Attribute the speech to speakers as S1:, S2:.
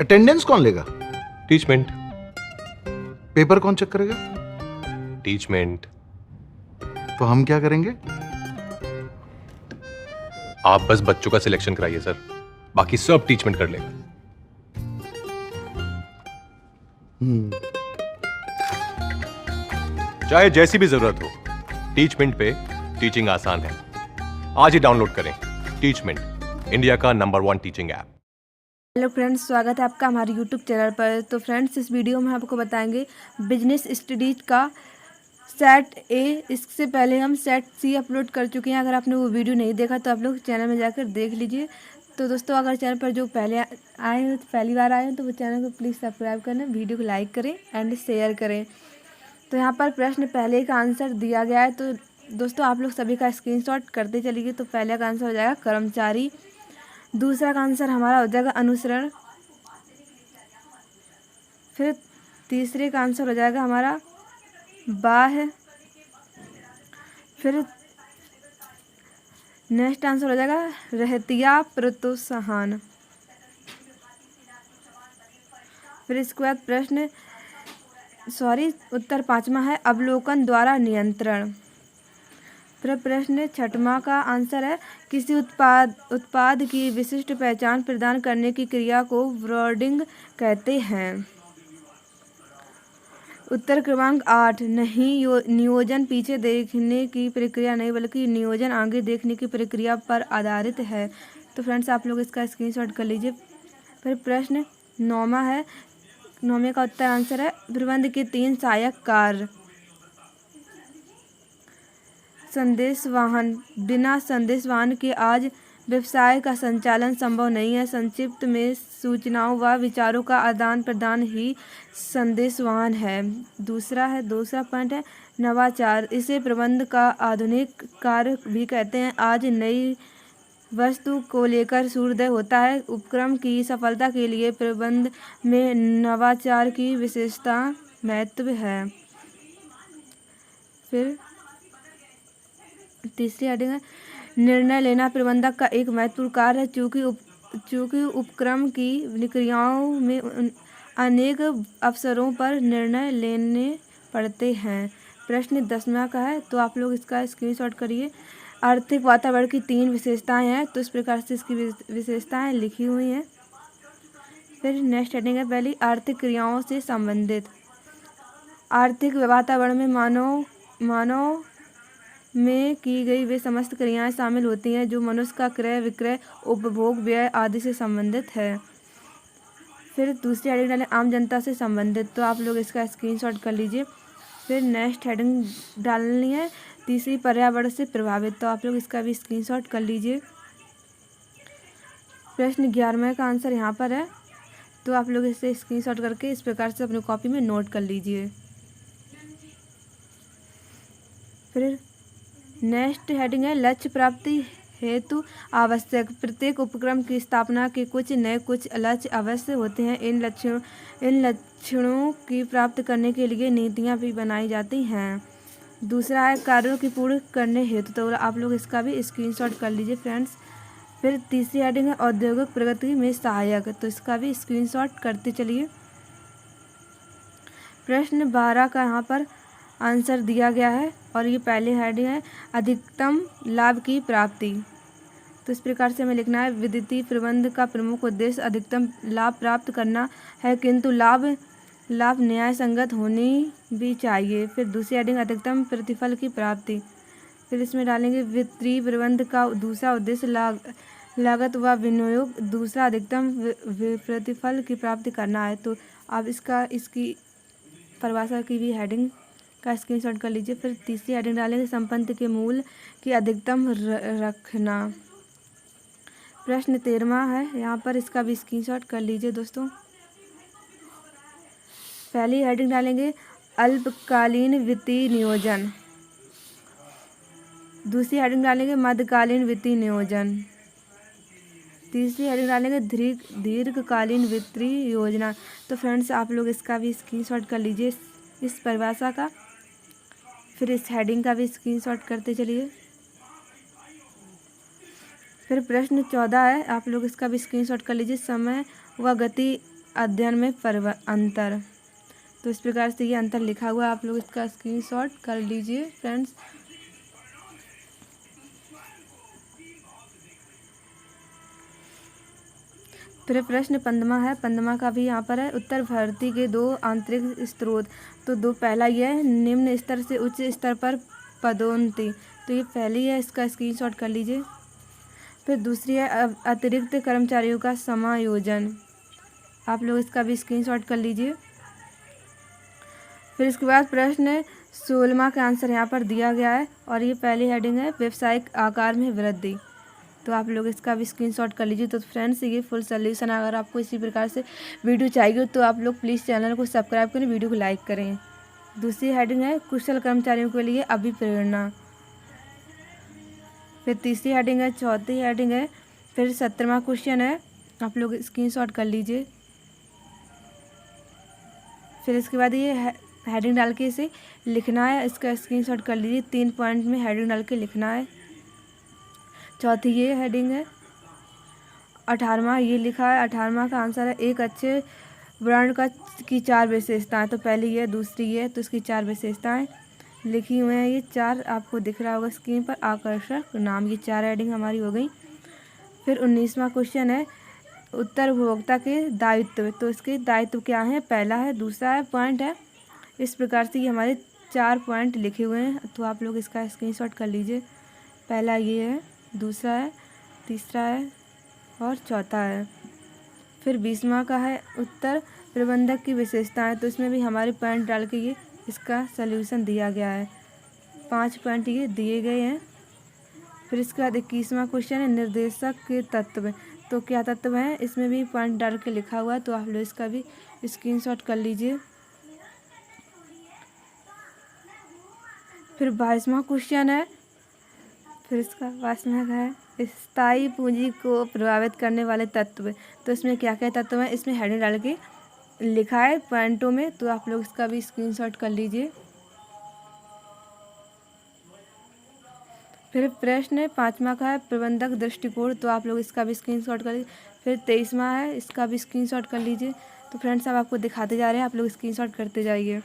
S1: Attendance कौन लेगा?
S2: Teachmint.
S1: Paper कौन चेक करेगा?
S2: टीचमेंट।
S1: तो हम क्या करेंगे?
S2: आप बस बच्चों का सिलेक्शन कराइए सर, बाकी सब टीचमेंट कर लेगा। चाहे जैसी भी जरूरत हो, टीचमेंट पे टीचिंग आसान है। आज ही डाउनलोड करें टीचमेंट, इंडिया का number 1 teaching app.
S3: Hello friends, स्वागत है आपका हमारे यूट्यूब चैनल पर। तो फ्रेंड्स, इस वीडियो में आपको बताएंगे बिजनेस स्टडीज का सेट ए। इससे पहले हम सेट सी अपलोड कर चुके हैं। अगर आपने वो वीडियो नहीं देखा तो आप लोग चैनल में जाकर देख लीजिए। तो दोस्तों, अगर चैनल पर जो पहली बार आए हैं तो वो चैनल को प्लीज़ सब्सक्राइब करें, वीडियो को लाइक करें एंड शेयर करें। तो यहाँ पर प्रश्न पहले का आंसर दिया गया है, तो दोस्तों आप लोग सभी का स्क्रीनशॉट करते चलिए। तो पहले का आंसर हो जाएगा कर्मचारी, दूसरा का आंसर हमारा हो जाएगा अनुसरण, फिर तीसरे का आंसर हो जाएगा हमारा बाह्य, फिर नेक्स्ट आंसर हो जाएगा रहतिया प्रोत्साहन। फिर इसके बाद उत्तर पांचवा है अवलोकन द्वारा नियंत्रण। फिर प्रश्न छठवां का आंसर है किसी उत्पाद की विशिष्ट पहचान प्रदान करने की क्रिया को ब्रांडिंग कहते हैं। उत्तर क्रमांक 8 नहीं, नियोजन पीछे देखने की प्रक्रिया नहीं बल्कि नियोजन आगे देखने की प्रक्रिया पर आधारित है। तो फ्रेंड्स, आप लोग इसका स्क्रीनशॉट कर लीजिए। फिर प्रश्न 9वां है, 9वें का उत्तर आंसर है प्रबंध के 3 सहायक कार्य। संदेश वाहन, बिना संदेश वाहन के आज व्यवसाय का संचालन संभव नहीं है। संक्षिप्त में सूचनाओं व विचारों का आदान प्रदान ही संदेश वाहन है। दूसरा पॉइंट है नवाचार, इसे प्रबंध का आधुनिक कार्य भी कहते हैं। आज नई वस्तु को लेकर सूर्योदय होता है। उपक्रम की सफलता के लिए प्रबंध में नवाचार की विशेषता महत्व है। फिर तीसरी हेडिंग है निर्णय लेना प्रबंधक का एक महत्वपूर्ण कार्य है। चूंकि उपक्रम की क्रियाओं में अनेक अवसरों पर निर्णय लेने पड़ते हैं। प्रश्न 10वां का है, तो आप लोग इसका स्क्रीनशॉट करिए। आर्थिक वातावरण की 3 विशेषताएं हैं, तो इस प्रकार से इसकी विशेषताएं लिखी हुई हैं। फिर नेक्स्ट हेडिंग है पहली आर्थिक क्रियाओं से संबंधित। आर्थिक वातावरण में मानव में की गई वे समस्त क्रियाएं शामिल होती हैं जो मनुष्य का क्रय विक्रय उपभोग व्यय आदि से संबंधित है। फिर दूसरी हेडिंग डालें आम जनता से संबंधित, तो आप लोग इसका स्क्रीनशॉट कर लीजिए। फिर नेक्स्ट हेडिंग डालनी है तीसरी पर्यावरण से प्रभावित, तो आप लोग इसका भी स्क्रीनशॉट कर लीजिए। प्रश्न 11वें का आंसर यहाँ पर है, तो आप लोग इसे स्क्रीनशॉट करके इस प्रकार से अपनी कॉपी में नोट कर लीजिए। फिर नेक्स्ट हेडिंग है लक्ष्य प्राप्ति हेतु आवश्यक। प्रत्येक उपक्रम की स्थापना के कुछ लक्ष्य अवश्य होते हैं। इन लक्षणों की प्राप्त करने के लिए नीतियाँ भी बनाई जाती हैं। दूसरा है कार्यों की पूर्ण करने हेतु, तो आप लोग इसका भी स्क्रीनशॉट कर लीजिए फ्रेंड्स। फिर तीसरी हेडिंग है औद्योगिक प्रगति में सहायक, तो इसका भी स्क्रीनशॉट करते चलिए। प्रश्न 12 का यहाँ पर आंसर दिया गया है और ये पहले हेडिंग है अधिकतम लाभ की प्राप्ति। तो इस प्रकार से हमें लिखना है वित्तीय प्रबंध का प्रमुख उद्देश्य अधिकतम लाभ प्राप्त करना है, किंतु लाभ न्याय संगत होनी भी चाहिए। फिर दूसरी हेडिंग अधिकतम प्रतिफल की प्राप्ति। फिर इसमें डालेंगे वित्तीय प्रबंध का दूसरा उद्देश्य लागत व विनियोग, दूसरा अधिकतम प्रतिफल की प्राप्ति करना है। तो आप इसकी परिभाषा की भी हेडिंग का स्क्रीनशॉट कर लीजिए। फिर तीसरी हेडिंग डालेंगे संपत्ति के मूल्य की अधिकतम रखना। प्रश्न 13वां है, यहाँ पर इसका भी स्क्रीनशॉट कर लीजिए दोस्तों। पहली हेडिंग डालेंगे अल्पकालीन वित्तीय नियोजन, दूसरी हेडिंग डालेंगे मध्यकालीन वित्तीय नियोजन, तीसरी हेडिंग डालेंगे दीर्घकालीन वित्तीय योजना। तो फ्रेंड्स, आप लोग इसका भी स्क्रीनशॉट कर लीजिए इस परिभाषा का। फिर इस हेडिंग का भी स्क्रीनशॉट करते चलिए। फिर प्रश्न 14 है, आप लोग इसका भी स्क्रीनशॉट कर लीजिए। समय व गति अध्ययन में अंतर। तो इस प्रकार से ये अंतर लिखा हुआ है, आप लोग इसका स्क्रीनशॉट कर लीजिए फ्रेंड्स। फिर प्रश्न 15 है, 15 का भी यहाँ पर है, उत्तर भर्ती के 2 आंतरिक स्रोत। तो दो, पहला ये है निम्न स्तर से उच्च स्तर पर पदोन्नति, तो ये पहली है, इसका स्क्रीनशॉट कर लीजिए। फिर दूसरी है अतिरिक्त कर्मचारियों का समायोजन, आप लोग इसका भी स्क्रीनशॉट कर लीजिए। फिर इसके बाद प्रश्न 16 का आंसर यहाँ पर दिया गया है और ये पहली हेडिंग है व्यावसायिक आकार में वृद्धि, तो आप लोग इसका भी स्क्रीनशॉट कर लीजिए। तो फ्रेंड्स ये फुल सोल्यूशन, अगर आपको इसी प्रकार से वीडियो चाहिए तो आप लोग प्लीज़ चैनल को सब्सक्राइब करें, वीडियो को लाइक करें। दूसरी हेडिंग है कुशल कर्मचारियों के लिए अभिप्रेरणा। फिर तीसरी हेडिंग है, चौथी हेडिंग है, फिर 17वां क्वेश्चन है, आप लोग स्क्रीनशॉट कर लीजिए। फिर इसके बाद ये हेडिंग डाल के इसे लिखना है, इसका स्क्रीनशॉट कर लीजिए। 3 पॉइंट में हेडिंग डाल के लिखना है। चौथी ये हेडिंग है, 18वां ये लिखा है, 18वां का आंसर है एक अच्छे ब्रांड की 4 विशेषताएं। तो पहली ये, दूसरी ये, तो इसकी 4 विशेषताएं लिखी हुई हैं, ये 4 आपको दिख रहा होगा स्क्रीन पर। आकर्षक नाम, ये 4 हेडिंग हमारी हो गई। फिर 19वां क्वेश्चन है उत्तर उपभोक्ता के दायित्व, तो इसके दायित्व क्या हैं, पहला है, दूसरा है, पॉइंट है। इस प्रकार से ये हमारे 4 पॉइंट लिखे हुए हैं, तो आप लोग इसका स्क्रीनशॉट कर लीजिए। पहला ये है, दूसरा है, तीसरा है और चौथा है। फिर 20वां का है उत्तर प्रबंधक की विशेषताएं, तो इसमें भी हमारे पॉइंट डाल के ये इसका सल्यूशन दिया गया है, 5 पॉइंट ये दिए गए हैं। फिर इसके बाद 21वां क्वेश्चन है निर्देशक के तत्व, तो क्या तत्व हैं, इसमें भी पॉइंट डाल के लिखा हुआ है, तो आप लोग इसका भी स्क्रीनशॉट कर लीजिए। फिर 22वां क्वेश्चन है, फिर इसका 22वां का है स्थायी पूंजी को प्रभावित करने वाले तत्व, तो इसमें क्या क्या तत्व हैं, इसमें हेडिंग डाल के लिखा है पॉइंटों में, तो आप लोग इसका भी स्क्रीनशॉट कर लीजिए। फिर प्रश्न 5वां का है प्रबंधक दृष्टिकोण, तो आप लोग इसका भी स्क्रीनशॉट कर लीजिए। फिर 23वां है, इसका भी स्क्रीनशॉट कर लीजिए। तो फ्रेंड्स अब आपको दिखाते जा रहे हैं, आप लोग स्क्रीनशॉट करते जाइए।